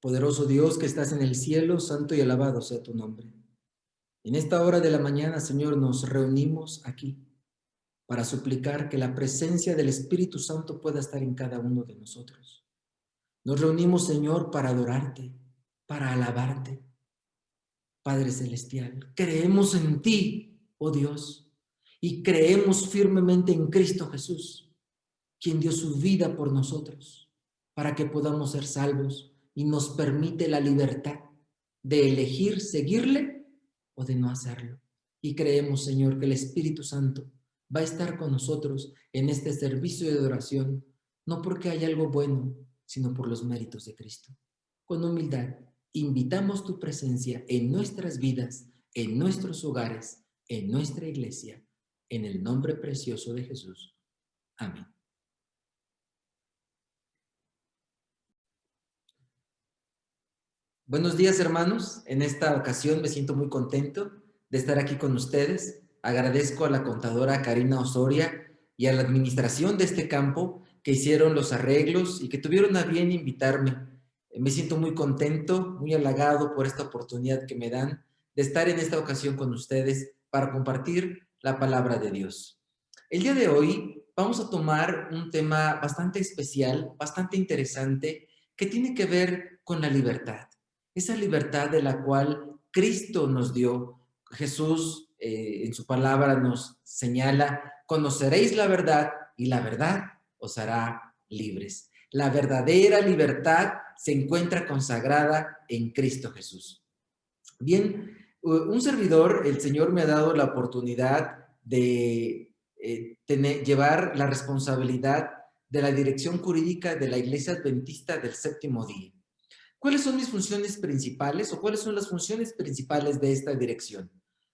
Poderoso Dios que estás en el cielo, santo y alabado sea tu nombre. En esta hora de la mañana, Señor, nos reunimos aquí para suplicar que la presencia del Espíritu Santo pueda estar en cada uno de nosotros. Nos reunimos, Señor, para adorarte, para alabarte. Padre Celestial, creemos en ti, oh Dios, y creemos firmemente en Cristo Jesús, quien dio su vida por nosotros, para que podamos ser salvos y nos permite la libertad de elegir seguirle o de no hacerlo. Y creemos, Señor, que el Espíritu Santo va a estar con nosotros en este servicio de adoración, no porque haya algo bueno, sino por los méritos de Cristo. Con humildad, invitamos tu presencia en nuestras vidas, en nuestros hogares, en nuestra iglesia, en el nombre precioso de Jesús. Amén. Buenos días, hermanos. En esta ocasión me siento muy contento de estar aquí con ustedes. Agradezco a la contadora Karina Osoria y a la administración de este campo que hicieron los arreglos y que tuvieron a bien invitarme. Me siento muy contento, muy halagado por esta oportunidad que me dan de estar en esta ocasión con ustedes para compartir la palabra de Dios. El día de hoy vamos a tomar un tema bastante especial, bastante interesante, que tiene que ver con la libertad. Esa libertad de la cual Cristo nos dio. Jesús en su palabra nos señala, conoceréis la verdad y la verdad os hará libres. La verdadera libertad se encuentra consagrada en Cristo Jesús. Bien, un servidor, el Señor me ha dado la oportunidad de llevar la responsabilidad de la dirección jurídica de la Iglesia Adventista del Séptimo Día. ¿Cuáles son mis funciones principales o cuáles son las funciones principales de esta dirección?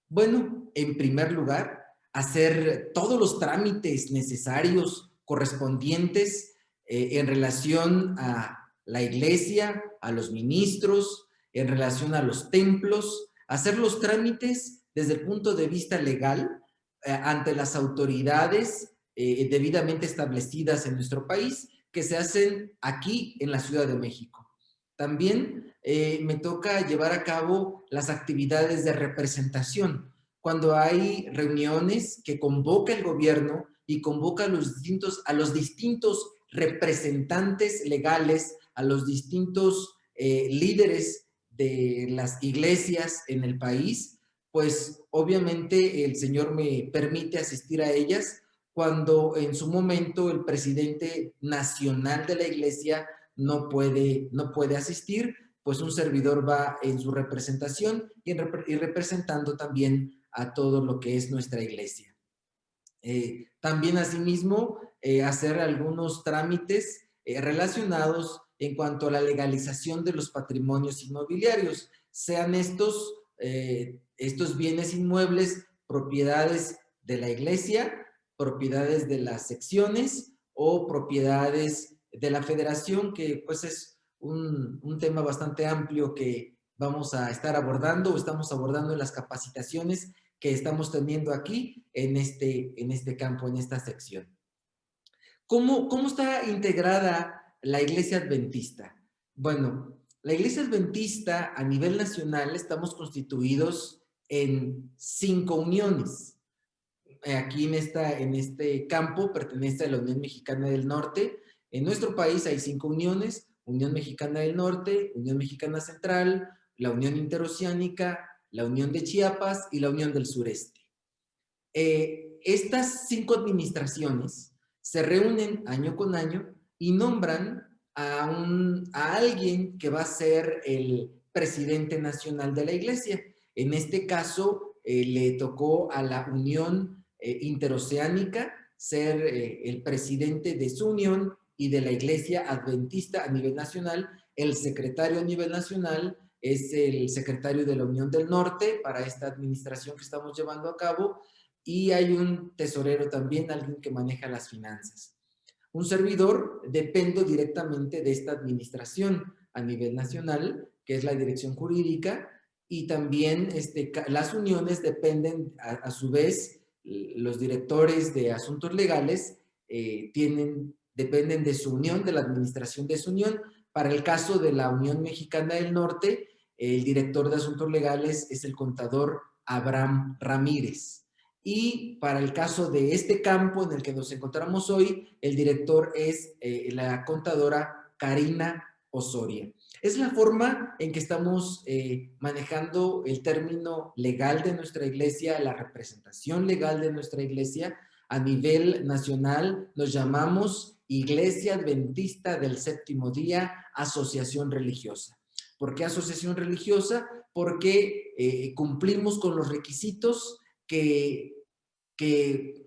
Bueno, en primer lugar, hacer todos los trámites necesarios correspondientes en relación a la iglesia, a los ministros, en relación a los templos, hacer los trámites desde el punto de vista legal ante las autoridades debidamente establecidas en nuestro país que se hacen aquí en la Ciudad de México. También me toca llevar a cabo las actividades de representación. Cuando hay reuniones que convoca el gobierno y convoca a los distintos representantes legales, a los distintos líderes de las iglesias en el país, pues obviamente el Señor me permite asistir a ellas cuando en su momento el presidente nacional de la iglesia no puede asistir, pues un servidor va en su representación y representando también a todo lo que es nuestra iglesia. También asimismo hacer algunos trámites relacionados en cuanto a la legalización de los patrimonios inmobiliarios, sean estos bienes inmuebles propiedades de la iglesia, propiedades de las secciones o propiedades de la federación, que pues es un tema bastante amplio que vamos a estar abordando o estamos abordando en las capacitaciones que estamos teniendo aquí en este campo, en esta sección. ¿Cómo está integrada la Iglesia Adventista? Bueno, la Iglesia Adventista a nivel nacional estamos constituidos en 5 uniones. Aquí en este campo pertenece a la Unión Mexicana del Norte. En nuestro país hay 5 uniones: Unión Mexicana del Norte, Unión Mexicana Central, la Unión Interoceánica, la Unión de Chiapas y la Unión del Sureste. Estas 5 administraciones se reúnen año con año y nombran a alguien que va a ser el presidente nacional de la iglesia. En este caso, le tocó a la Unión Interoceánica ser el presidente de su unión y de la iglesia adventista a nivel nacional. El secretario a nivel nacional es el secretario de la Unión del Norte para esta administración que estamos llevando a cabo, y hay un tesorero también, alguien que maneja las finanzas. Un servidor dependo directamente de esta administración a nivel nacional, que es la dirección jurídica, y también las uniones dependen a su vez, los directores de asuntos legales dependen de su unión, de la administración de su unión, para el caso de la Unión Mexicana del Norte, el director de Asuntos Legales es el contador Abraham Ramírez. Y para el caso de este campo en el que nos encontramos hoy, el director es la contadora Karina Osoria. Es la forma en que estamos manejando el término legal de nuestra iglesia, la representación legal de nuestra iglesia. A nivel nacional nos llamamos Iglesia Adventista del Séptimo Día, Asociación Religiosa. ¿Por qué asociación religiosa? Porque cumplimos con los requisitos que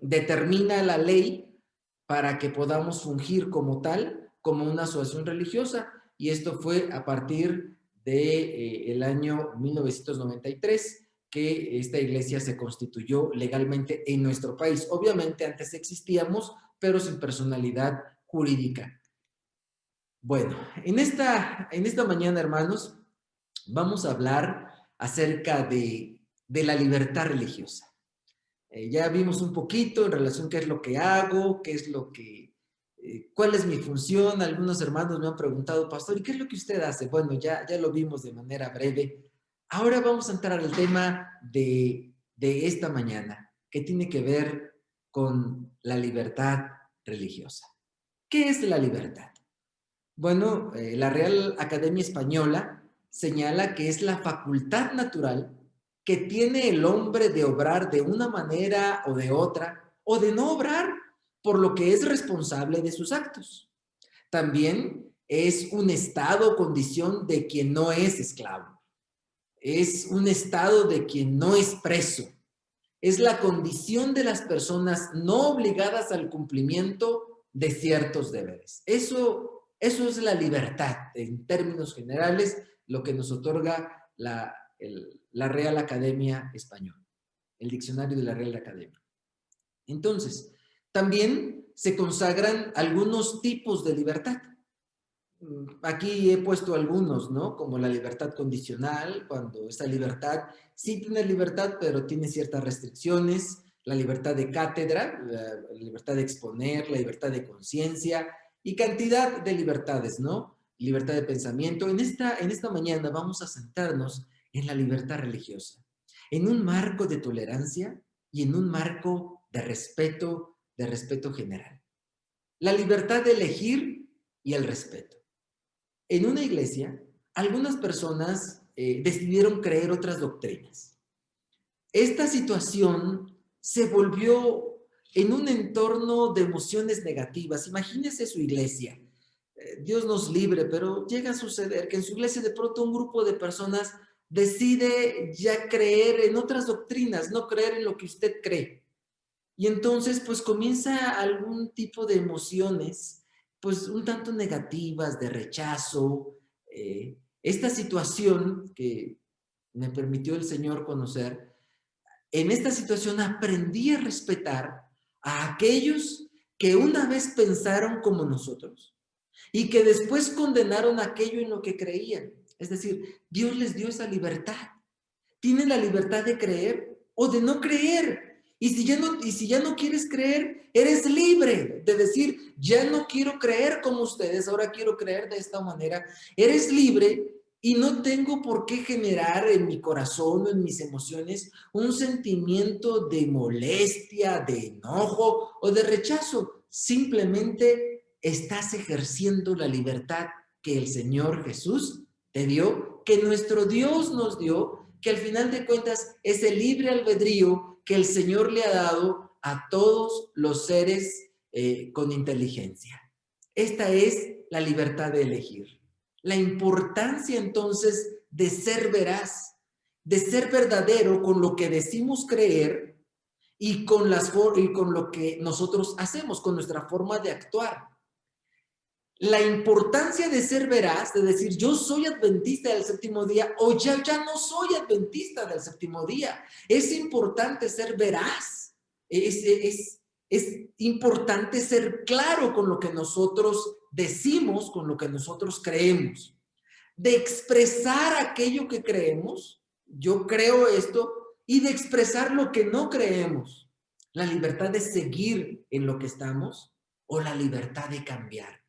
determina la ley para que podamos fungir como tal, como una asociación religiosa. Y esto fue a partir del año 1993 que esta iglesia se constituyó legalmente en nuestro país. Obviamente antes existíamos, pero sin personalidad jurídica. Bueno, en esta mañana, hermanos, vamos a hablar acerca de la libertad religiosa. Ya vimos un poquito en relación a qué es lo que hago, qué es lo que, cuál es mi función. Algunos hermanos me han preguntado, pastor, ¿y qué es lo que usted hace? Bueno, ya lo vimos de manera breve. Ahora vamos a entrar al tema de esta mañana, que tiene que ver con la libertad religiosa. ¿Qué es la libertad? Bueno, la Real Academia Española señala que es la facultad natural que tiene el hombre de obrar de una manera o de otra, o de no obrar, por lo que es responsable de sus actos. También es un estado o condición de quien no es esclavo. Es un estado de quien no es preso. Es la condición de las personas no obligadas al cumplimiento de ciertos deberes. Eso es la libertad, en términos generales, lo que nos otorga la Real Academia Española, el diccionario de la Real Academia. Entonces, también se consagran algunos tipos de libertad. Aquí he puesto algunos, ¿no? Como la libertad condicional, cuando esa libertad sí tiene libertad, pero tiene ciertas restricciones. La libertad de cátedra, la libertad de exponer, la libertad de conciencia y cantidad de libertades, ¿no? Libertad de pensamiento. En esta mañana vamos a centrarnos en la libertad religiosa, en un marco de tolerancia y en un marco de respeto general. La libertad de elegir y el respeto. En una iglesia, algunas personas decidieron creer otras doctrinas. Esta situación se volvió en un entorno de emociones negativas. Imagínese su iglesia. Dios nos libre, pero llega a suceder que en su iglesia de pronto un grupo de personas decide ya creer en otras doctrinas, no creer en lo que usted cree. Y entonces pues comienza algún tipo de emociones pues un tanto negativas, de rechazo. Esta situación que me permitió el Señor conocer, en esta situación aprendí a respetar a aquellos que una vez pensaron como nosotros y que después condenaron aquello en lo que creían. Es decir, Dios les dio esa libertad. Tienen la libertad de creer o de no creer. Y si ya no quieres creer, eres libre de decir, ya no quiero creer como ustedes, ahora quiero creer de esta manera. Eres libre y no tengo por qué generar en mi corazón o en mis emociones un sentimiento de molestia, de enojo o de rechazo. Simplemente estás ejerciendo la libertad que el Señor Jesús te dio, que nuestro Dios nos dio, que al final de cuentas es el libre albedrío que el Señor le ha dado a todos los seres con inteligencia. Esta es la libertad de elegir. La importancia entonces de ser veraz, de ser verdadero con lo que decimos creer y con lo que nosotros hacemos, con nuestra forma de actuar. La importancia de ser veraz, de decir yo soy adventista del séptimo día o ya no soy adventista del séptimo día. Es importante ser veraz. Es importante ser claro con lo que nosotros decimos, con lo que nosotros creemos. De expresar aquello que creemos, yo creo esto, y de expresar lo que no creemos. La libertad de seguir en lo que estamos o la libertad de cambiar.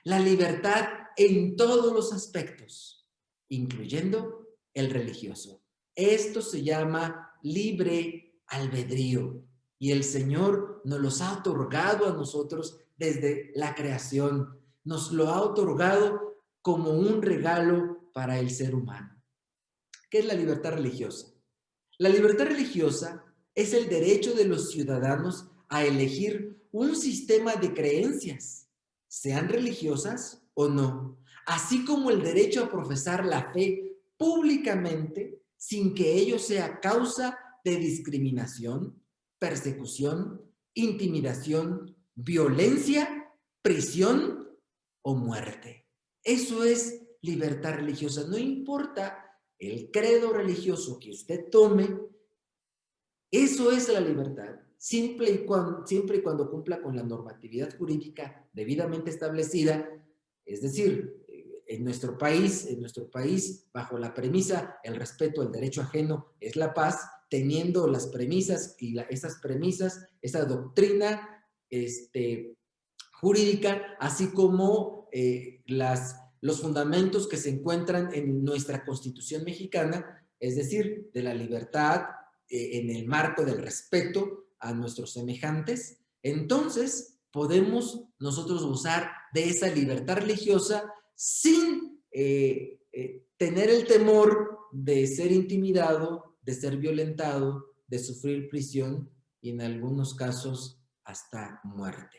La libertad en todos los aspectos, incluyendo el religioso. Esto se llama libre albedrío y el Señor nos los ha otorgado a nosotros desde la creación. Nos lo ha otorgado como un regalo para el ser humano. ¿Qué es la libertad religiosa? La libertad religiosa es el derecho de los ciudadanos a elegir un sistema de creencias, sean religiosas o no, así como el derecho a profesar la fe públicamente sin que ello sea causa de discriminación, persecución, intimidación, violencia, prisión o muerte. Eso es libertad religiosa. No importa el credo religioso que usted tome, eso es la libertad, siempre y cuando cumpla con la normatividad jurídica debidamente establecida, es decir, en nuestro país, bajo la premisa, el respeto al derecho ajeno es la paz, teniendo las premisas y esas premisas, esa doctrina jurídica, así como los fundamentos que se encuentran en nuestra Constitución mexicana, es decir, de la libertad, en el marco del respeto a nuestros semejantes. Entonces podemos nosotros gozar de esa libertad religiosa sin tener el temor de ser intimidado, de ser violentado, de sufrir prisión y en algunos casos hasta muerte.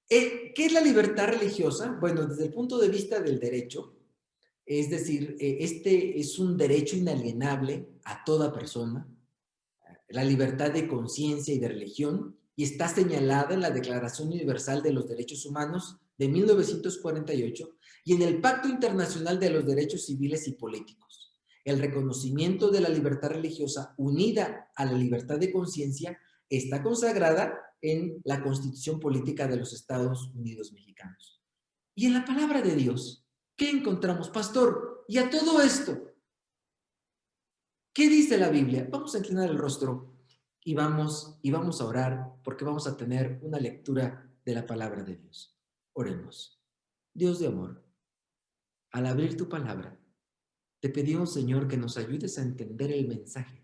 ¿Qué es la libertad religiosa? Bueno, desde el punto de vista del derecho, es decir, este es un derecho inalienable a toda persona, la libertad de conciencia y de religión, y está señalada en la Declaración Universal de los Derechos Humanos de 1948 y en el Pacto Internacional de los Derechos Civiles y Políticos. El reconocimiento de la libertad religiosa unida a la libertad de conciencia está consagrada en la Constitución Política de los Estados Unidos Mexicanos. Y en la palabra de Dios, ¿qué encontramos, pastor? Y a todo esto, ¿qué dice la Biblia? Vamos a inclinar el rostro y vamos a orar porque vamos a tener una lectura de la palabra de Dios. Oremos. Dios de amor, al abrir tu palabra, te pedimos, Señor, que nos ayudes a entender el mensaje,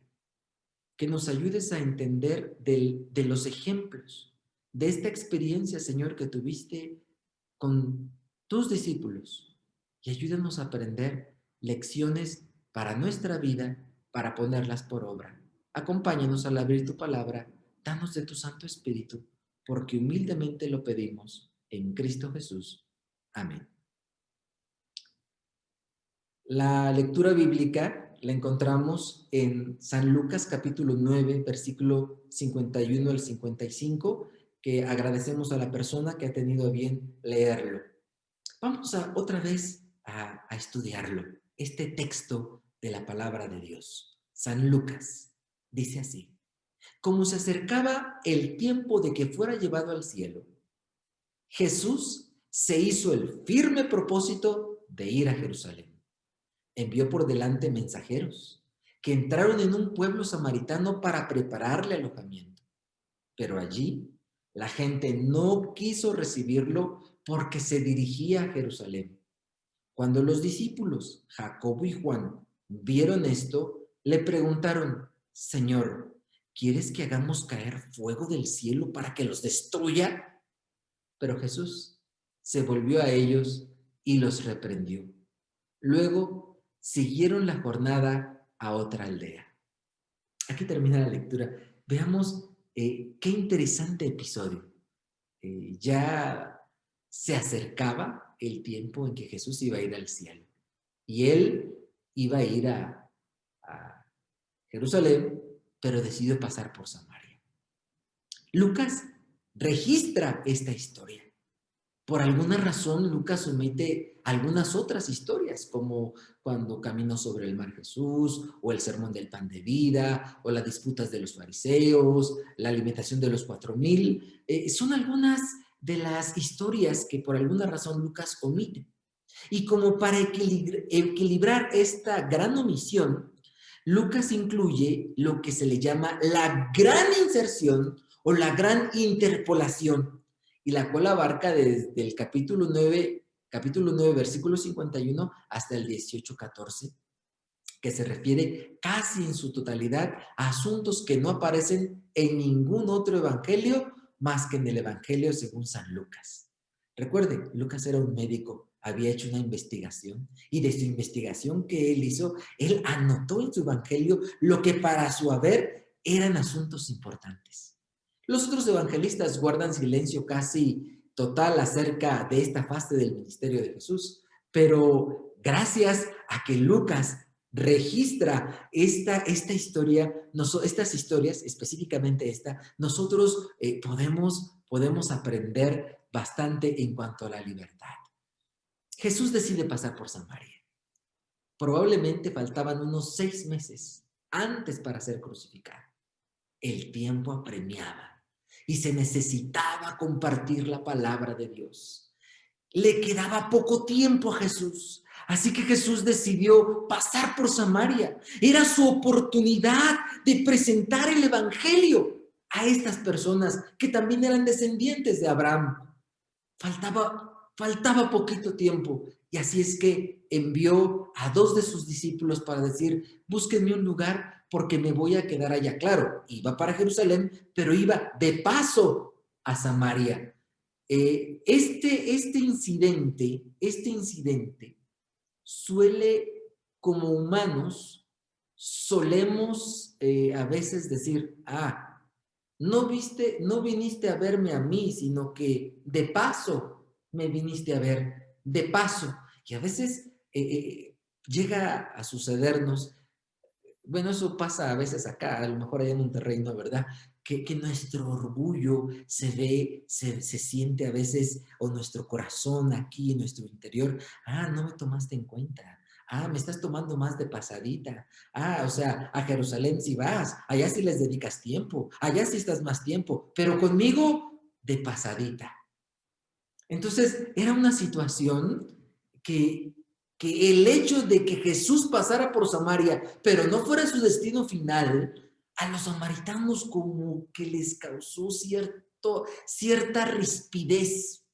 que nos ayudes a entender de los ejemplos de esta experiencia, Señor, que tuviste con tus discípulos y ayúdanos a aprender lecciones para nuestra vida, para ponerlas por obra. Acompáñanos al abrir tu palabra, danos de tu Santo Espíritu, porque humildemente lo pedimos en Cristo Jesús. Amén. La lectura bíblica la encontramos en San Lucas capítulo 9, versículo 51 al 55, que agradecemos a la persona que ha tenido a bien leerlo. Vamos otra vez a estudiarlo, este texto de la palabra de Dios. San Lucas dice así: como se acercaba el tiempo de que fuera llevado al cielo, Jesús se hizo el firme propósito de ir a Jerusalén. Envió por delante mensajeros que entraron en un pueblo samaritano para prepararle alojamiento. Pero allí la gente no quiso recibirlo porque se dirigía a Jerusalén. Cuando los discípulos, Jacobo y Juan, vieron esto, le preguntaron: Señor, ¿quieres que hagamos caer fuego del cielo para que los destruya? Pero Jesús se volvió a ellos y los reprendió. Luego siguieron la jornada a otra aldea. Aquí termina la lectura. Veamos qué interesante episodio. Ya se acercaba el tiempo en que Jesús iba a ir al cielo. Y él iba a ir a Jerusalén, pero decidió pasar por Samaria. Lucas registra esta historia. Por alguna razón, Lucas omite algunas otras historias, como cuando caminó sobre el mar Jesús, o el sermón del pan de vida, o las disputas de los fariseos, la alimentación de los 4,000. Son algunas de las historias que por alguna razón Lucas omite. Y como para equilibrar esta gran omisión, Lucas incluye lo que se le llama la gran inserción o la gran interpolación. y la cual abarca desde el capítulo 9, versículo 51 hasta el 18:14, que se refiere casi en su totalidad a asuntos que no aparecen en ningún otro evangelio más que en el evangelio según San Lucas. Recuerden, Lucas era un médico, había hecho una investigación y de su investigación que él hizo, él anotó en su evangelio lo que para su haber eran asuntos importantes. Los otros evangelistas guardan silencio casi total acerca de esta fase del ministerio de Jesús, pero gracias a que Lucas registra esta historia, estas historias, específicamente esta, nosotros podemos aprender bastante en cuanto a la libertad. Jesús decide pasar por Samaria. Probablemente faltaban unos 6 meses antes para ser crucificado. El tiempo apremiaba y se necesitaba compartir la palabra de Dios. Le quedaba poco tiempo a Jesús. Así que Jesús decidió pasar por Samaria. Era su oportunidad de presentar el evangelio a estas personas que también eran descendientes de Abraham. Faltaba poquito tiempo. Y así es que envió a 2 de sus discípulos para decir, búsquenme un lugar porque me voy a quedar allá. Claro, iba para Jerusalén, pero iba de paso a Samaria. Este incidente suele, como humanos, solemos a veces decir, no viniste a verme a mí, sino que de paso me viniste a ver, de paso. Y a veces llega a sucedernos, bueno, eso pasa a veces acá, a lo mejor allá en Monterrey, ¿no? ¿Verdad? Que nuestro orgullo se siente a veces, o nuestro corazón aquí en nuestro interior, no me tomaste en cuenta, me estás tomando más de pasadita, o sea, a Jerusalén sí vas, allá sí les dedicas tiempo, allá sí estás más tiempo, pero conmigo de pasadita. Entonces, era una situación que el hecho de que Jesús pasara por Samaria, pero no fuera su destino final, a los samaritanos como que les causó cierta rispidez.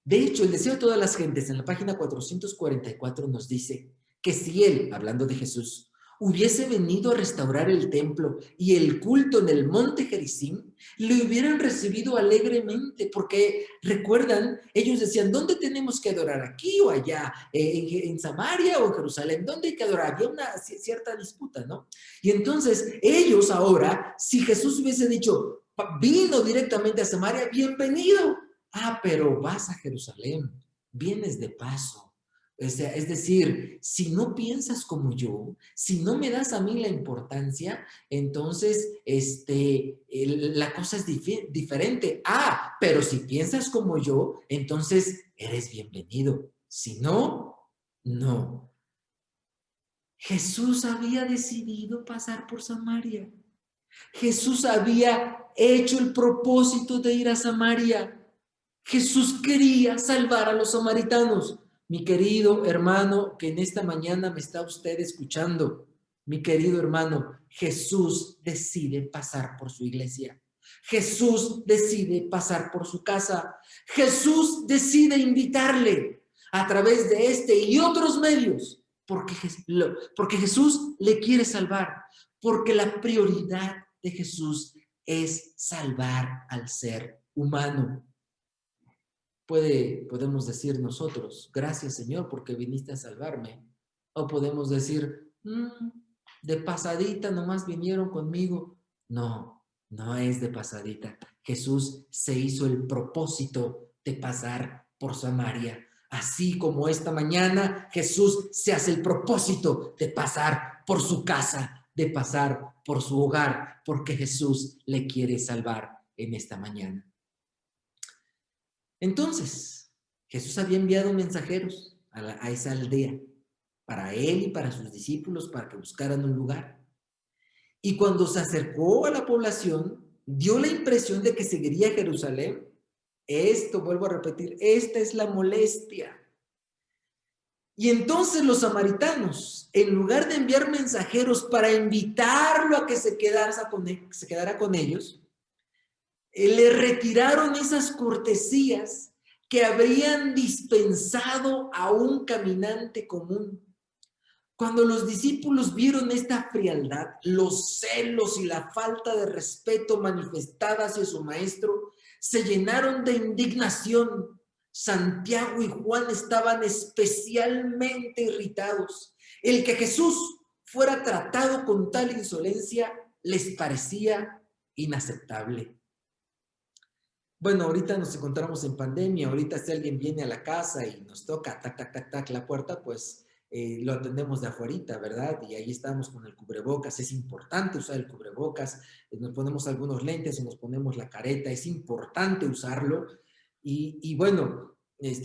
De hecho, el deseo de todas las gentes en la página 444 nos dice que si él, hablando de Jesús, hubiese venido a restaurar el templo y el culto en el monte Gerizim, le hubieran recibido alegremente, porque recuerdan, ellos decían, ¿dónde tenemos que adorar? ¿Aquí o allá? ¿En Samaria o en Jerusalén? ¿Dónde hay que adorar? Había una cierta disputa, ¿no? Y entonces ellos ahora, si Jesús hubiese dicho, vino directamente a Samaria, bienvenido. Pero vas a Jerusalén, vienes de paso. O sea, es decir, si no piensas como yo, si no me das a mí la importancia, entonces la cosa es diferente. Pero si piensas como yo, entonces eres bienvenido. Si no, no. Jesús había decidido pasar por Samaria. Jesús había hecho el propósito de ir a Samaria. Jesús quería salvar a los samaritanos. Mi querido hermano, que en esta mañana me está usted escuchando, mi querido hermano, Jesús decide pasar por su iglesia. Jesús decide pasar por su casa. Jesús decide invitarle a través de este y otros medios, porque Jesús le quiere salvar, porque la prioridad de Jesús es salvar al ser humano. Podemos decir nosotros, gracias Señor porque viniste a salvarme. O podemos decir, de pasadita nomás vinieron conmigo. No, no es de pasadita. Jesús se hizo el propósito de pasar por Samaria. Así como esta mañana Jesús se hace el propósito de pasar por su casa, de pasar por su hogar, porque Jesús le quiere salvar en esta mañana. Entonces, Jesús había enviado mensajeros a esa aldea, para él y para sus discípulos, para que buscaran un lugar. Y cuando se acercó a la población, dio la impresión de que seguiría a Jerusalén. Vuelvo a repetir, esta es la molestia. Y entonces los samaritanos, en lugar de enviar mensajeros para invitarlo a que se quedara con ellos, le retiraron esas cortesías que habrían dispensado a un caminante común. Cuando los discípulos vieron esta frialdad, los celos y la falta de respeto manifestada hacia su maestro, se llenaron de indignación. Santiago y Juan estaban especialmente irritados. El que Jesús fuera tratado con tal insolencia les parecía inaceptable. Bueno, ahorita nos encontramos en pandemia, ahorita si alguien viene a la casa y nos toca, tac, tac, tac, tac, la puerta, pues lo atendemos de afuerita, ¿verdad? Y ahí estamos con el cubrebocas, es importante usar el cubrebocas, nos ponemos algunos lentes o nos ponemos la careta, es importante usarlo. Y bueno,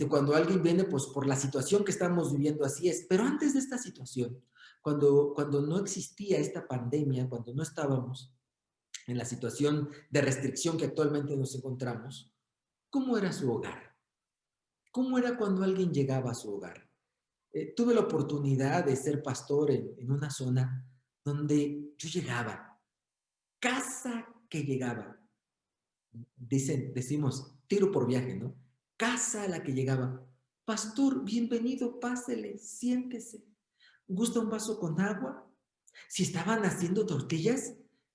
cuando alguien viene, pues por la situación que estamos viviendo así es, pero antes de esta situación, cuando no existía esta pandemia, cuando no estábamos en la situación de restricción que actualmente nos encontramos, ¿cómo era su hogar? ¿Cómo era cuando alguien llegaba a su hogar? Tuve la oportunidad de ser pastor en una zona donde yo llegaba, casa que llegaba, decimos, tiro por viaje, ¿no? Casa a la que llegaba, pastor, bienvenido, pásele, siéntese. ¿Gusta un vaso con agua? Si estaban haciendo tortillas,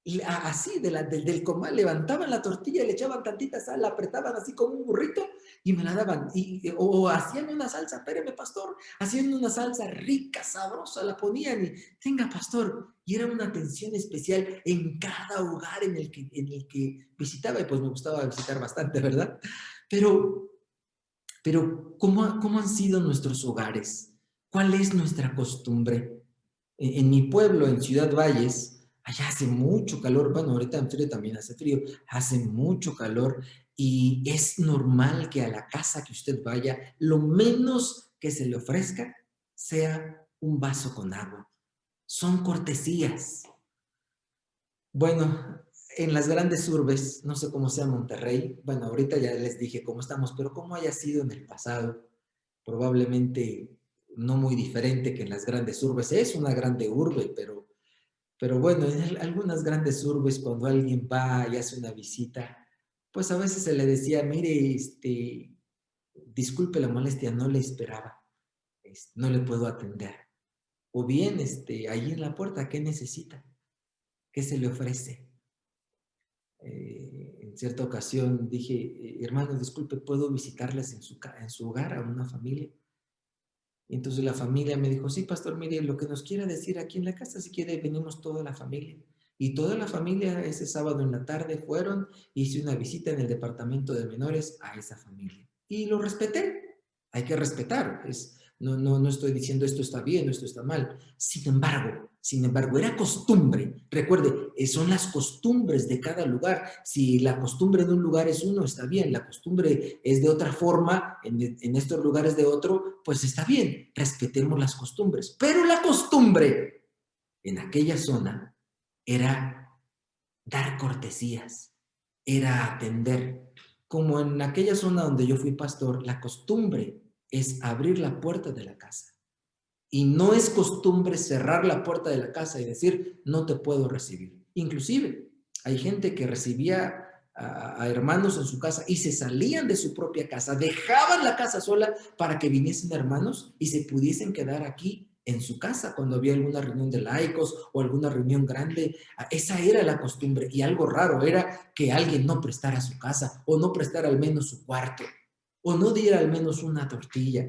y así del comal, levantaban la tortilla, le echaban tantita sal, la apretaban así como un burrito y me la daban. O hacían una salsa, espéreme, pastor, hacían una salsa rica, sabrosa, la ponían y, tenga, pastor. Y era una atención especial en cada hogar en el que visitaba, y pues me gustaba visitar bastante, ¿verdad? Pero ¿cómo han sido nuestros hogares? ¿Cuál es nuestra costumbre? En mi pueblo, en Ciudad Valles, allá hace mucho calor. Bueno, ahorita en frío también hace frío, hace mucho calor y es normal que a la casa que usted vaya, lo menos que se le ofrezca sea un vaso con agua. Son cortesías. Bueno, en las grandes urbes, no sé cómo sea Monterrey, bueno, ahorita ya les dije cómo estamos, pero cómo haya sido en el pasado, probablemente no muy diferente que en las grandes urbes. Es una grande urbe, pero bueno, en algunas grandes urbes, cuando alguien va y hace una visita, pues a veces se le decía, mire, disculpe la molestia, no le esperaba, no le puedo atender. O bien, ahí en la puerta, ¿qué necesita? ¿Qué se le ofrece? En cierta ocasión dije, hermano, disculpe, ¿puedo visitarles en su hogar a una familia? Y entonces la familia me dijo, sí, pastor, mire, lo que nos quiera decir aquí en la casa, si quiere, venimos toda la familia. Y toda la familia ese sábado en la tarde fueron, hice una visita en el departamento de menores a esa familia. Y lo respeté. Hay que respetar. No estoy diciendo esto está bien o esto está mal. Sin embargo, era costumbre. Recuerde, son las costumbres de cada lugar. Si la costumbre de un lugar es uno, está bien. La costumbre es de otra forma, en estos lugares de otro, pues está bien. Respetemos las costumbres. Pero la costumbre en aquella zona era dar cortesías, era atender. Como en aquella zona donde yo fui pastor, la costumbre es abrir la puerta de la casa. Y no es costumbre cerrar la puerta de la casa y decir, no te puedo recibir. Inclusive, hay gente que recibía a hermanos en su casa y se salían de su propia casa, dejaban la casa sola para que viniesen hermanos y se pudiesen quedar aquí en su casa cuando había alguna reunión de laicos o alguna reunión grande. Esa era la costumbre y algo raro era que alguien no prestara su casa o no prestara al menos su cuarto o no diera al menos una tortilla.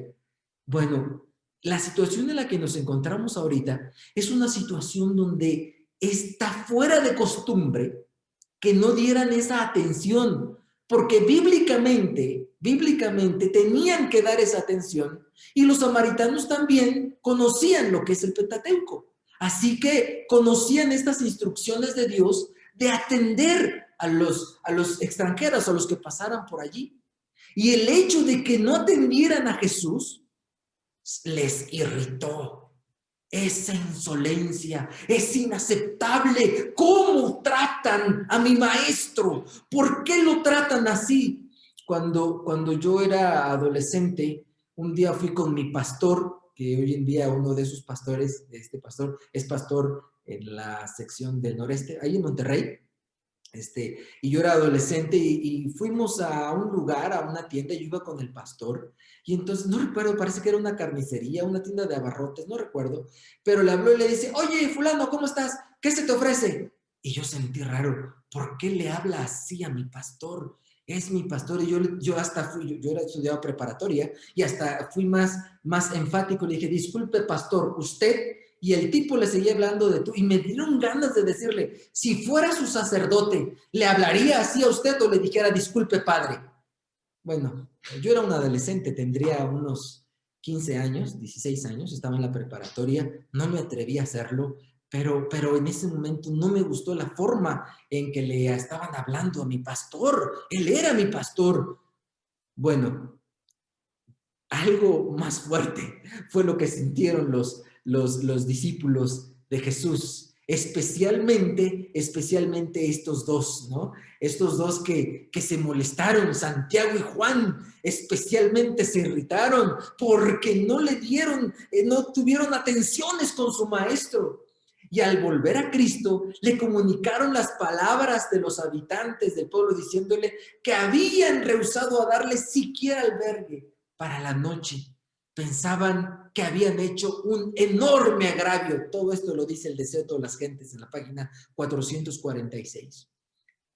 Bueno, la situación en la que nos encontramos ahorita es una situación donde está fuera de costumbre que no dieran esa atención, porque bíblicamente tenían que dar esa atención y los samaritanos también conocían lo que es el Pentateuco. Así que conocían estas instrucciones de Dios de atender a los extranjeros, a los que pasaran por allí. Y el hecho de que no atendieran a Jesús les irritó. Esa insolencia es inaceptable. ¿Cómo tratan a mi maestro? ¿Por qué lo tratan así? Cuando yo era adolescente, un día fui con mi pastor, que hoy en día uno de sus pastores, este pastor, es pastor en la sección del noreste, ahí en Monterrey. Y yo era adolescente y fuimos a un lugar, a una tienda, yo iba con el pastor, y entonces, no recuerdo, parece que era una carnicería, una tienda de abarrotes, no recuerdo, pero le habló y le dice, oye, fulano, ¿cómo estás? ¿Qué se te ofrece? Y yo sentí raro, ¿por qué le habla así a mi pastor? Es mi pastor, y yo hasta fui, yo era estudiado preparatoria, y hasta fui más enfático, le dije, disculpe, pastor, usted... Y el tipo le seguía hablando de tú, y me dieron ganas de decirle, si fuera su sacerdote, ¿le hablaría así a usted o le dijera, disculpe, padre? Bueno, yo era un adolescente, tendría unos 15 años, 16 años, estaba en la preparatoria, no me atreví a hacerlo, pero en ese momento no me gustó la forma en que le estaban hablando a mi pastor. Él era mi pastor. Bueno, algo más fuerte fue lo que sintieron los discípulos de Jesús, especialmente estos dos, ¿no? Estos dos que se molestaron, Santiago y Juan, especialmente se irritaron porque no tuvieron atenciones con su maestro. Y al volver a Cristo, le comunicaron las palabras de los habitantes del pueblo diciéndole que habían rehusado a darle siquiera albergue para la noche. Pensaban que habían hecho un enorme agravio. Todo esto lo dice el deseo de todas las gentes en la página 446.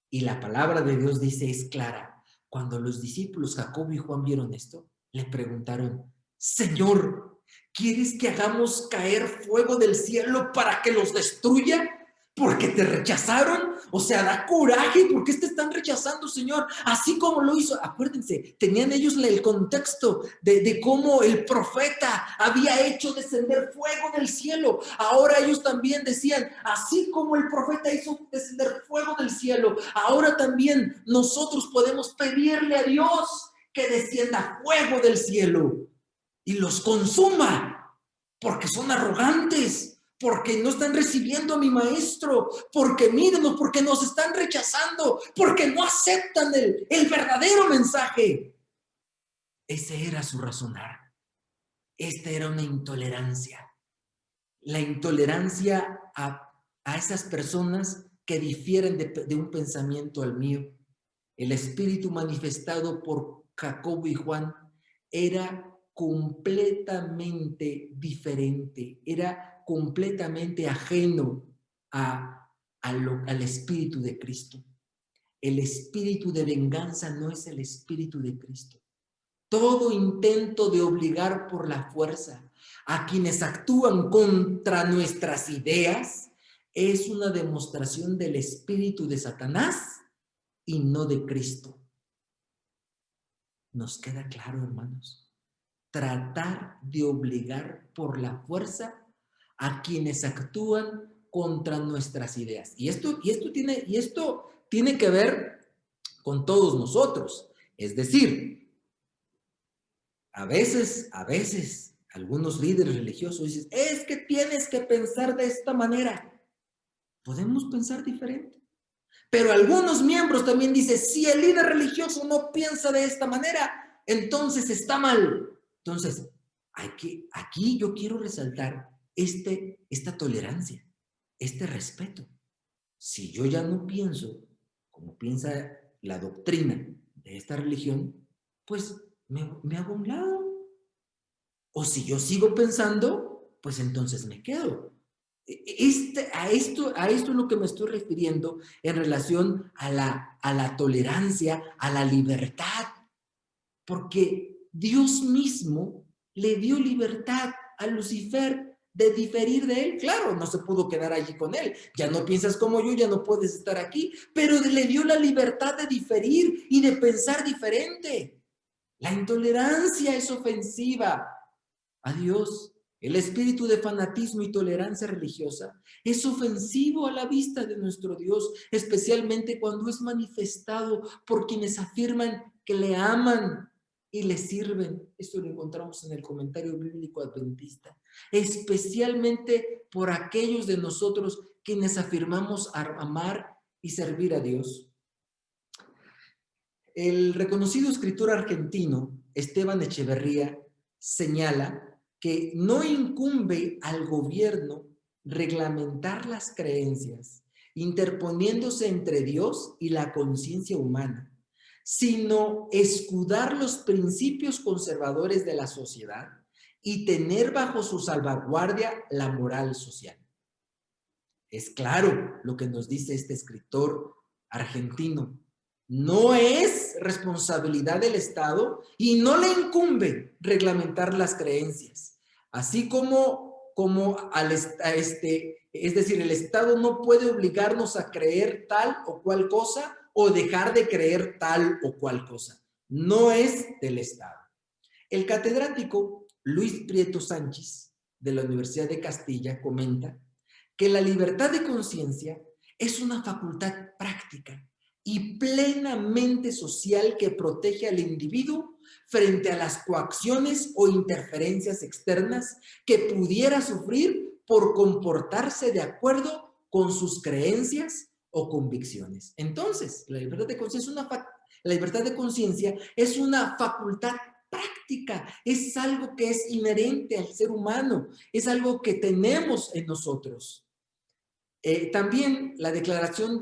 Y la palabra de Dios dice, es clara. Cuando los discípulos Jacobo y Juan vieron esto, le preguntaron, Señor, ¿quieres que hagamos caer fuego del cielo para que los destruya? ¿Porque te rechazaron? O sea, da coraje. ¿Por qué te están rechazando, Señor? Así como lo hizo. Acuérdense, tenían ellos el contexto de cómo el profeta había hecho descender fuego del cielo. Ahora ellos también decían, así como el profeta hizo descender fuego del cielo, ahora también nosotros podemos pedirle a Dios que descienda fuego del cielo y los consuma, porque son arrogantes, porque no están recibiendo a mi maestro, porque mírenos, porque nos están rechazando, porque no aceptan el verdadero mensaje. Ese era su razonar. Esta era una intolerancia. La intolerancia a esas personas que difieren de un pensamiento al mío. El espíritu manifestado por Jacobo y Juan era completamente diferente, era completamente ajeno al espíritu de Cristo. El espíritu de venganza no es el espíritu de Cristo. Todo intento de obligar por la fuerza a quienes actúan contra nuestras ideas es una demostración del espíritu de Satanás y no de Cristo. Nos queda claro, hermanos. Tratar de obligar por la fuerza a quienes actúan contra nuestras ideas. Y esto tiene que ver con todos nosotros. Es decir, a veces, algunos líderes religiosos dicen, es que tienes que pensar de esta manera. Podemos pensar diferente. Pero algunos miembros también dicen, si el líder religioso no piensa de esta manera, entonces está mal. Entonces, aquí yo quiero resaltar esta tolerancia, este respeto. Si yo ya no pienso como piensa la doctrina de esta religión, pues me hago a un lado. O si yo sigo pensando, pues entonces me quedo. A esto es lo que me estoy refiriendo en relación a la tolerancia, a la libertad, porque Dios mismo le dio libertad a Lucifer de diferir de él. Claro, no se pudo quedar allí con él. Ya no piensas como yo, ya no puedes estar aquí, pero le dio la libertad de diferir y de pensar diferente. La intolerancia es ofensiva a Dios. El espíritu de fanatismo y tolerancia religiosa es ofensivo a la vista de nuestro Dios, especialmente cuando es manifestado por quienes afirman que le aman y le sirven. Esto lo encontramos en el comentario bíblico adventista. Especialmente por aquellos de nosotros quienes afirmamos amar y servir a Dios. El reconocido escritor argentino Esteban Echeverría señala que no incumbe al gobierno reglamentar las creencias, interponiéndose entre Dios y la conciencia humana, sino escudar los principios conservadores de la sociedad y tener bajo su salvaguardia la moral social. Es claro lo que nos dice este escritor argentino. No es responsabilidad del Estado y no le incumbe reglamentar las creencias. Así es decir, el Estado no puede obligarnos a creer tal o cual cosa o dejar de creer tal o cual cosa. No es del Estado. El catedrático Luis Prieto Sánchez, de la Universidad de Castilla, comenta que la libertad de conciencia es una facultad práctica y plenamente social que protege al individuo frente a las coacciones o interferencias externas que pudiera sufrir por comportarse de acuerdo con sus creencias o convicciones. Entonces, la libertad de conciencia es una facultad práctica, es algo que es inherente al ser humano, es algo que tenemos en nosotros. También la declaración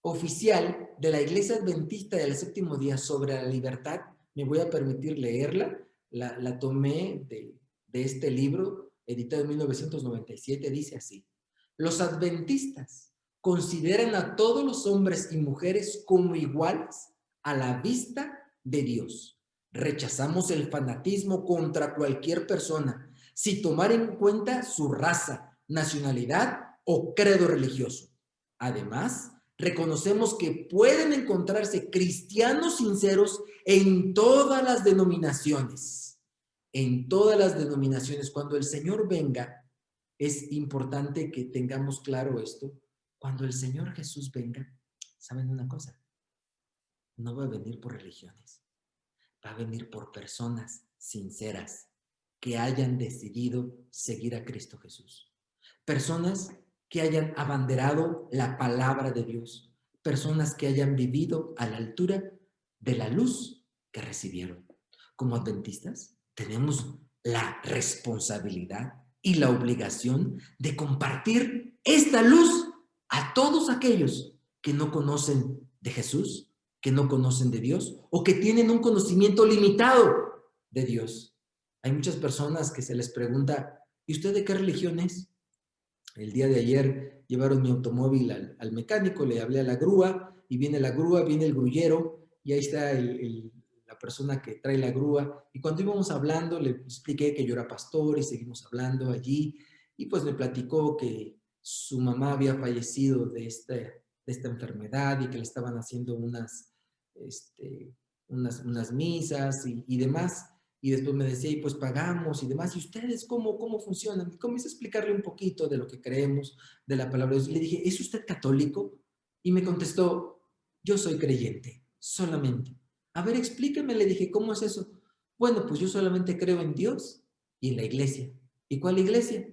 oficial de la Iglesia Adventista del Séptimo Día sobre la libertad, me voy a permitir leerla, la tomé de este libro, editado en 1997, dice así: los adventistas consideran a todos los hombres y mujeres como iguales a la vista de Dios. Rechazamos el fanatismo contra cualquier persona, sin tomar en cuenta su raza, nacionalidad o credo religioso. Además, reconocemos que pueden encontrarse cristianos sinceros en todas las denominaciones. En todas las denominaciones. Cuando el Señor venga, es importante que tengamos claro esto. Cuando el Señor Jesús venga, ¿saben una cosa? No va a venir por religiones. Va a venir por personas sinceras que hayan decidido seguir a Cristo Jesús. Personas que hayan abanderado la palabra de Dios. Personas que hayan vivido a la altura de la luz que recibieron. Como adventistas, tenemos la responsabilidad y la obligación de compartir esta luz a todos aquellos que no conocen de Jesús, que no conocen de Dios o que tienen un conocimiento limitado de Dios. Hay muchas personas que se les pregunta, ¿y usted de qué religión es? El día de ayer llevaron mi automóvil al mecánico, le hablé a la grúa y viene la grúa, viene el grullero y ahí está la persona que trae la grúa. Y cuando íbamos hablando, le expliqué que yo era pastor y seguimos hablando allí. Y pues me platicó que su mamá había fallecido de esta enfermedad y que le estaban haciendo unas misas y demás. Y después me decía, y pues pagamos y demás. ¿Y ustedes cómo funcionan? Y comencé a explicarle un poquito de lo que creemos, de la palabra de Dios. Y le dije, ¿es usted católico? Y me contestó, yo soy creyente, solamente. A ver, explíqueme, le dije, ¿cómo es eso? Bueno, pues yo solamente creo en Dios y en la iglesia. ¿Y cuál iglesia?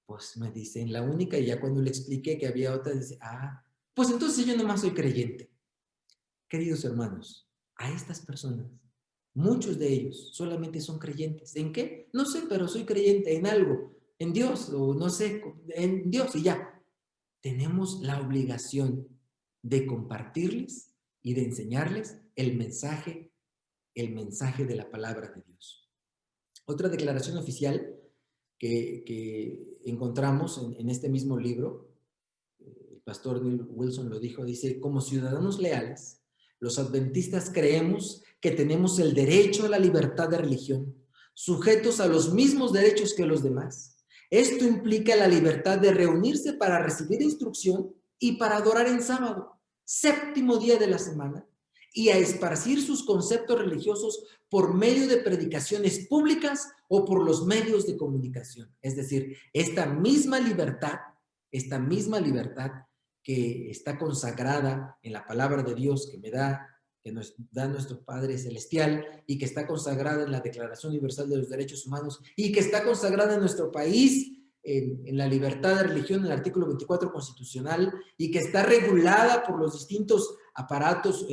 Pues me dice, en la única. Y ya cuando le expliqué que había otra, dice, pues entonces yo nomás soy creyente. Queridos hermanos, a estas personas, muchos de ellos solamente son creyentes. ¿En qué? No sé, pero soy creyente en algo, en Dios, o no sé, en Dios y ya. Tenemos la obligación de compartirles y de enseñarles el mensaje de la palabra de Dios. Otra declaración oficial que encontramos en este mismo libro, el pastor Neil Wilson lo dijo, dice, como ciudadanos leales, los adventistas creemos que tenemos el derecho a la libertad de religión, sujetos a los mismos derechos que los demás. Esto implica la libertad de reunirse para recibir instrucción y para adorar en sábado, séptimo día de la semana, y a esparcir sus conceptos religiosos por medio de predicaciones públicas o por los medios de comunicación. Es decir, esta misma libertad que está consagrada en la palabra de Dios que nos da nuestro Padre Celestial y que está consagrada en la Declaración Universal de los Derechos Humanos y que está consagrada en nuestro país en la libertad de religión, en el artículo 24 constitucional y que está regulada por los distintos aparatos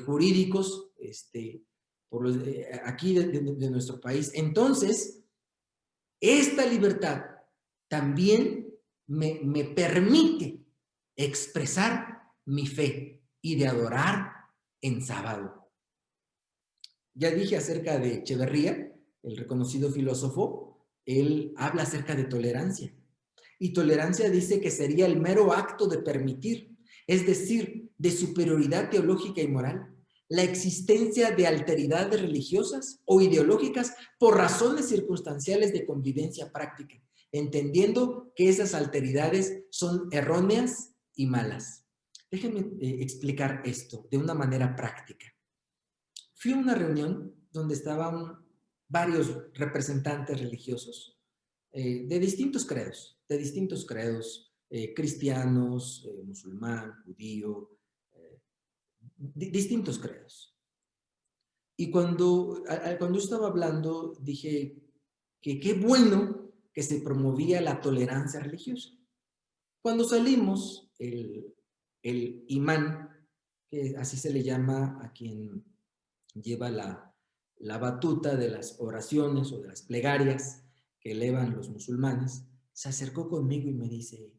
jurídicos aquí de nuestro país. Entonces, esta libertad también me permite expresar mi fe y de adorar en sábado. Ya dije acerca de Echeverría, el reconocido filósofo, él habla acerca de tolerancia. Y tolerancia dice que sería el mero acto de permitir, es decir, de superioridad teológica y moral, la existencia de alteridades religiosas o ideológicas por razones circunstanciales de convivencia práctica, entendiendo que esas alteridades son erróneas y malas. Déjenme explicar esto de una manera práctica. Fui a una reunión donde estaban varios representantes religiosos de distintos credos, cristianos, musulmán, judío, distintos credos. Y cuando yo estaba hablando, dije que qué bueno que se promovía la tolerancia religiosa. Cuando salimos, el imán, que así se le llama a quien lleva la batuta de las oraciones o de las plegarias que elevan los musulmanes, se acercó conmigo y me dice,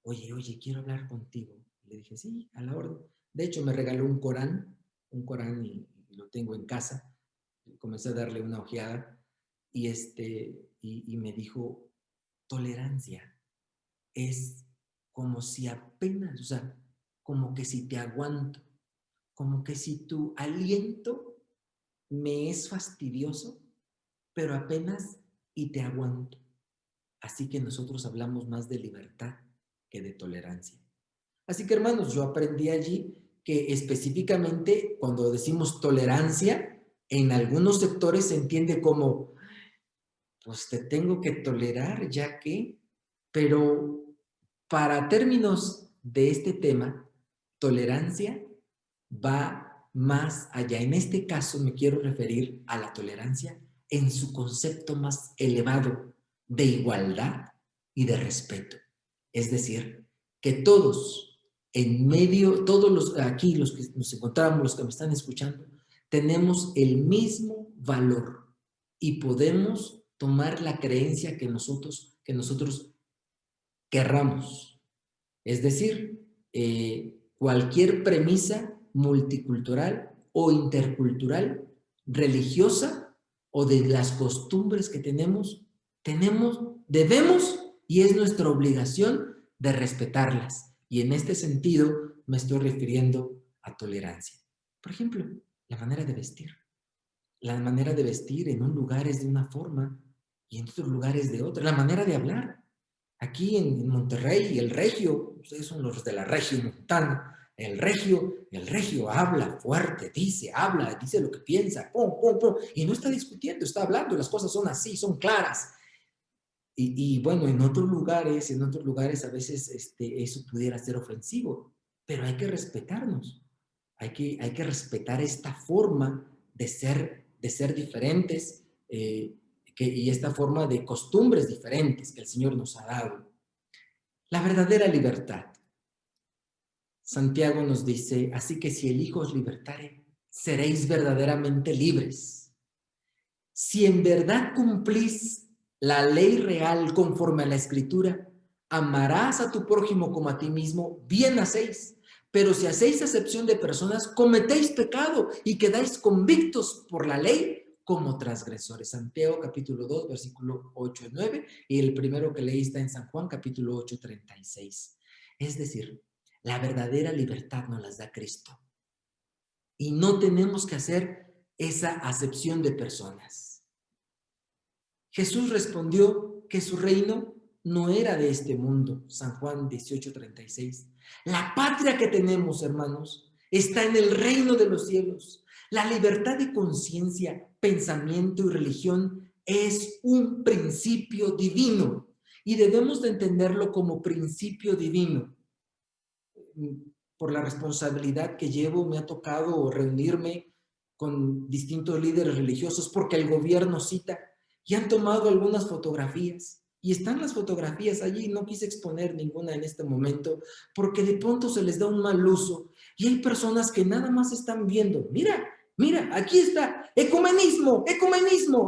oye, quiero hablar contigo. Le dije, sí, a la orden. De hecho, me regaló un Corán y lo tengo en casa. Comencé a darle una ojeada y me dijo, tolerancia es como si apenas, o sea, como que si te aguanto, como que si tu aliento me es fastidioso, pero apenas y te aguanto. Así que nosotros hablamos más de libertad que de tolerancia. Así que, hermanos, yo aprendí allí que específicamente cuando decimos tolerancia, en algunos sectores se entiende como, pues te tengo que tolerar ya que, pero para términos de este tema, tolerancia va más allá. En este caso me quiero referir a la tolerancia en su concepto más elevado de igualdad y de respeto. Es decir, que todos en medio, todos los aquí, los que nos encontramos, los que me están escuchando, tenemos el mismo valor y podemos tomar la creencia que nosotros querramos. Es decir, cualquier premisa multicultural o intercultural, religiosa o de las costumbres que debemos y es nuestra obligación de respetarlas. Y en este sentido me estoy refiriendo a tolerancia. Por ejemplo, la manera de vestir. La manera de vestir en un lugar es de una forma y en otros lugares de otra. La manera de hablar. Aquí en Monterrey, el regio, ustedes son los de la regio montana, el regio habla fuerte, habla, dice lo que piensa, y no está discutiendo, está hablando, las cosas son así, son claras. Y bueno, en otros lugares a veces eso pudiera ser ofensivo, pero hay que respetarnos, hay que respetar esta forma de ser diferentes, y esta forma de costumbres diferentes que el Señor nos ha dado. La verdadera libertad. Santiago nos dice, así que si el Hijo os libertare, seréis verdaderamente libres. Si en verdad cumplís la ley real conforme a la Escritura, amarás a tu prójimo como a ti mismo, bien hacéis. Pero si hacéis acepción de personas, cometéis pecado y quedáis convictos por la ley como transgresores. Santiago capítulo 2, versículo 8 y 9, y el primero que leí está en San Juan capítulo 8, 36. Es decir, la verdadera libertad nos las da Cristo. Y no tenemos que hacer esa acepción de personas. Jesús respondió que su reino no era de este mundo. San Juan 18, 36. La patria que tenemos, hermanos, está en el reino de los cielos. La libertad de conciencia, pensamiento y religión es un principio divino y debemos de entenderlo como principio divino. Por la responsabilidad que llevo, me ha tocado reunirme con distintos líderes religiosos porque el gobierno cita y han tomado algunas fotografías. Y están las fotografías allí, no quise exponer ninguna en este momento, porque de pronto se les da un mal uso. Y hay personas que nada más están viendo, mira, aquí está, ecumenismo,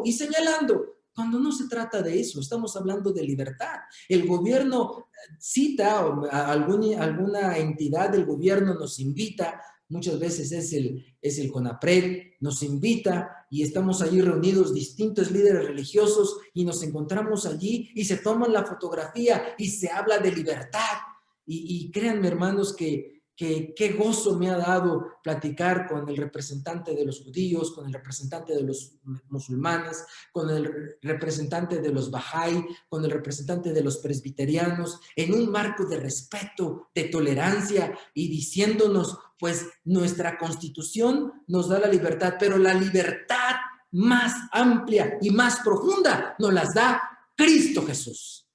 y señalando. cuando no se trata de eso, estamos hablando de libertad. El gobierno cita, o alguna entidad del gobierno nos invita, muchas veces es el CONAPRED, nos invita y estamos allí reunidos distintos líderes religiosos y nos encontramos allí y se toman la fotografía y se habla de libertad. Y créanme, hermanos, que qué gozo me ha dado platicar con el representante de los judíos, con el representante de los musulmanes, con el representante de los Bahá'í, con el representante de los presbiterianos, en un marco de respeto, de tolerancia y diciéndonos, pues nuestra Constitución nos da la libertad, pero la libertad más amplia y más profunda nos las da Cristo Jesús.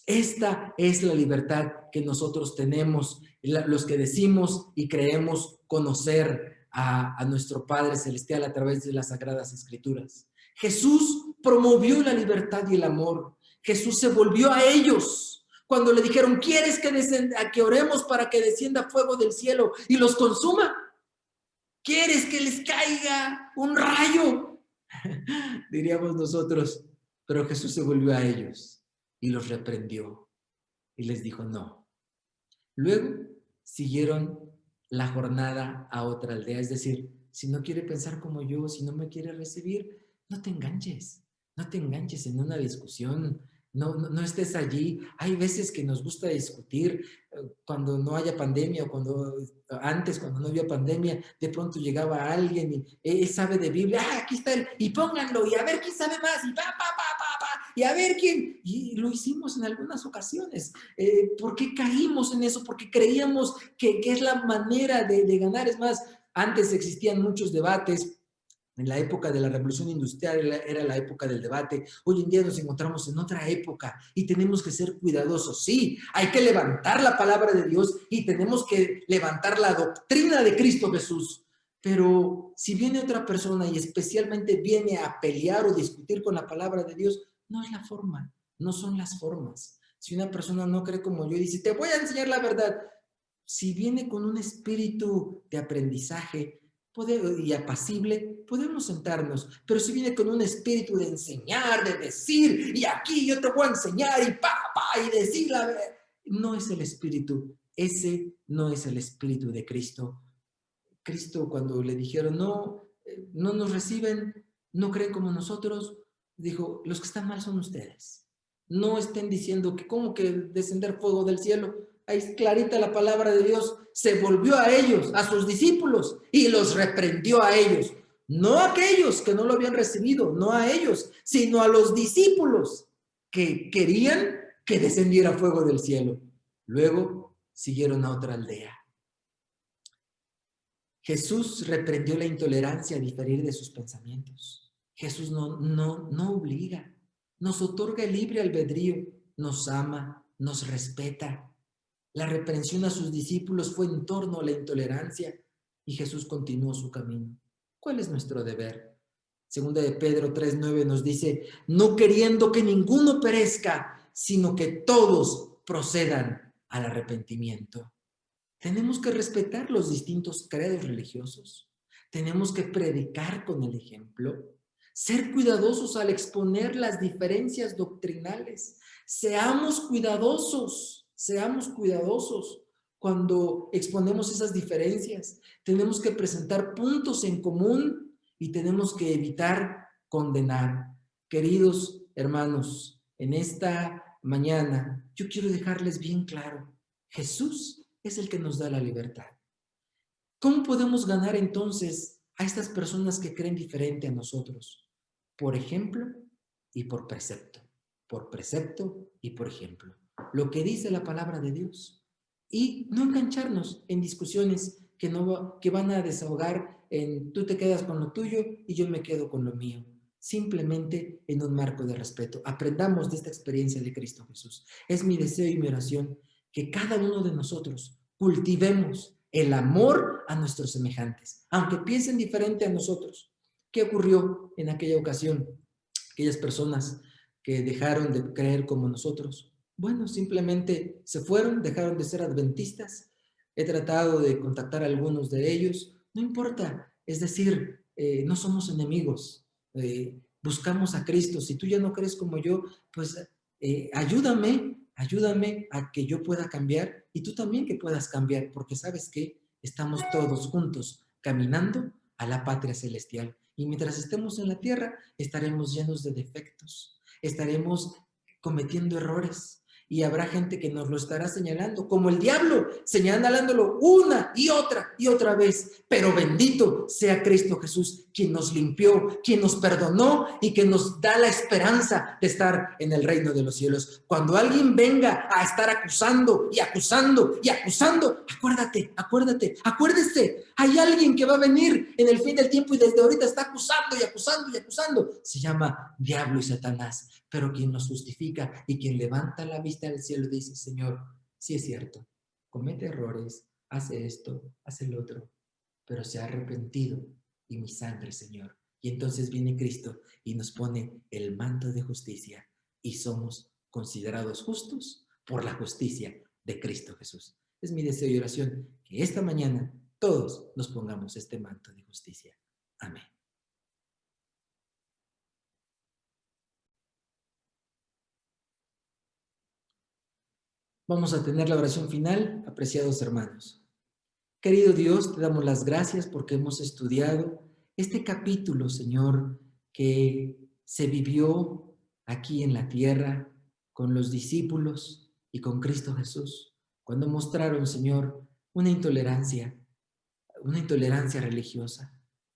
Esta es la libertad que nosotros tenemos, los que decimos y creemos conocer a nuestro Padre Celestial a través de las Sagradas Escrituras. Jesús promovió la libertad y el amor. Jesús se volvió a ellos cuando le dijeron, ¿quieres que oremos para que descienda fuego del cielo y los consuma? ¿Quieres que les caiga un rayo? Diríamos nosotros, pero Jesús se volvió a ellos y los reprendió y les dijo no. Luego siguieron la jornada a otra aldea, es decir, si no quiere pensar como yo, si no me quiere recibir, no te enganches en una discusión, no estés allí. Hay veces que nos gusta discutir cuando no haya pandemia o cuando no había pandemia, de pronto llegaba alguien y él sabe de Biblia, aquí está él, y pónganlo, y a ver quién sabe más, y y a ver quién, y lo hicimos en algunas ocasiones. ¿Por qué caímos en eso? Porque creíamos que es la manera de ganar. Es más, antes existían muchos debates. En la época de la Revolución Industrial era la época del debate. Hoy en día nos encontramos en otra época y tenemos que ser cuidadosos. Sí, hay que levantar la palabra de Dios y tenemos que levantar la doctrina de Cristo Jesús. Pero si viene otra persona y especialmente viene a pelear o discutir con la palabra de Dios, no es la forma, no son las formas. Si una persona no cree como yo y dice, te voy a enseñar la verdad, si viene con un espíritu de aprendizaje y apacible, podemos sentarnos, pero si viene con un espíritu de enseñar, de decir, y aquí yo te voy a enseñar, y decir la verdad, no es el espíritu, ese no es el espíritu de Cristo. Cristo, cuando le dijeron, no nos reciben, no creen como nosotros, dijo, los que están mal son ustedes. No estén diciendo que cómo que descender fuego del cielo. Ahí es clarita la palabra de Dios. Se volvió a ellos, a sus discípulos, y los reprendió a ellos. No a aquellos que no lo habían recibido, no a ellos, sino a los discípulos que querían que descendiera fuego del cielo. Luego siguieron a otra aldea. Jesús reprendió la intolerancia a diferir de sus pensamientos. Jesús no obliga, nos otorga el libre albedrío, nos ama, nos respeta. La reprensión a sus discípulos fue en torno a la intolerancia y Jesús continuó su camino. ¿Cuál es nuestro deber? Segunda de Pedro 3:9 nos dice, no queriendo que ninguno perezca, sino que todos procedan al arrepentimiento. Tenemos que respetar los distintos credos religiosos. Tenemos que predicar con el ejemplo. Ser cuidadosos al exponer las diferencias doctrinales. Seamos cuidadosos cuando exponemos esas diferencias. Tenemos que presentar puntos en común y tenemos que evitar condenar. Queridos hermanos, en esta mañana yo quiero dejarles bien claro, Jesús es el que nos da la libertad. ¿Cómo podemos ganar entonces a estas personas que creen diferente a nosotros? Por ejemplo y por precepto. Por precepto y por ejemplo. Lo que dice la palabra de Dios. Y no engancharnos en discusiones que van a desahogar en tú te quedas con lo tuyo y yo me quedo con lo mío. Simplemente en un marco de respeto. Aprendamos de esta experiencia de Cristo Jesús. Es mi deseo y mi oración que cada uno de nosotros cultivemos el amor a nuestros semejantes, aunque piensen diferente a nosotros. ¿Qué ocurrió en aquella ocasión? Aquellas personas que dejaron de creer como nosotros. Bueno, simplemente se fueron, dejaron de ser adventistas. He tratado de contactar a algunos de ellos. No importa, es decir, no somos enemigos. buscamos a Cristo. Si tú ya no crees como yo, pues ayúdame a que yo pueda cambiar y tú también que puedas cambiar, porque sabes que estamos todos juntos caminando a la patria celestial. Y mientras estemos en la tierra, estaremos llenos de defectos, estaremos cometiendo errores. Y habrá gente que nos lo estará señalando, como el diablo, señalándolo una y otra vez. Pero bendito sea Cristo Jesús, quien nos limpió, quien nos perdonó y que nos da la esperanza de estar en el reino de los cielos. Cuando alguien venga a estar acusando y acusando y acusando, acuérdese, hay alguien que va a venir en el fin del tiempo y desde ahorita está acusando y acusando y acusando. Se llama diablo y Satanás. Pero quien nos justifica y quien levanta la vista al cielo dice, Señor, sí es cierto, comete errores, hace esto, hace el otro, pero se ha arrepentido y mi sangre, Señor. Y entonces viene Cristo y nos pone el manto de justicia y somos considerados justos por la justicia de Cristo Jesús. Es mi deseo y oración que esta mañana todos nos pongamos este manto de justicia. Amén. Vamos a tener la oración final, apreciados hermanos. Querido Dios, te damos las gracias porque hemos estudiado este capítulo, Señor, que se vivió aquí en la tierra con los discípulos y con Cristo Jesús, cuando mostraron, Señor, una intolerancia religiosa.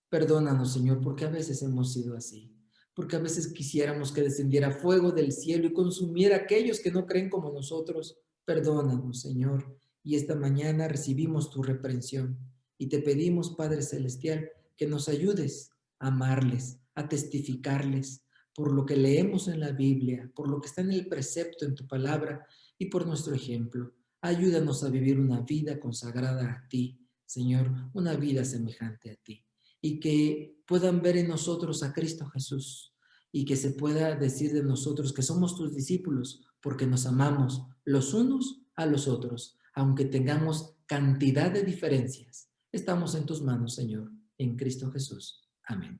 Perdónanos, Señor, porque a veces hemos sido así, porque a veces quisiéramos que descendiera fuego del cielo y consumiera a aquellos que no creen como nosotros. Perdónanos, Señor, y esta mañana recibimos tu reprensión y te pedimos, Padre Celestial, que nos ayudes a amarles, a testificarles por lo que leemos en la Biblia, por lo que está en el precepto en tu palabra y por nuestro ejemplo. Ayúdanos a vivir una vida consagrada a ti, Señor, una vida semejante a ti, y que puedan ver en nosotros a Cristo Jesús, y que se pueda decir de nosotros que somos tus discípulos, porque nos amamos los unos a los otros, aunque tengamos cantidad de diferencias. Estamos en tus manos, Señor, en Cristo Jesús. Amén.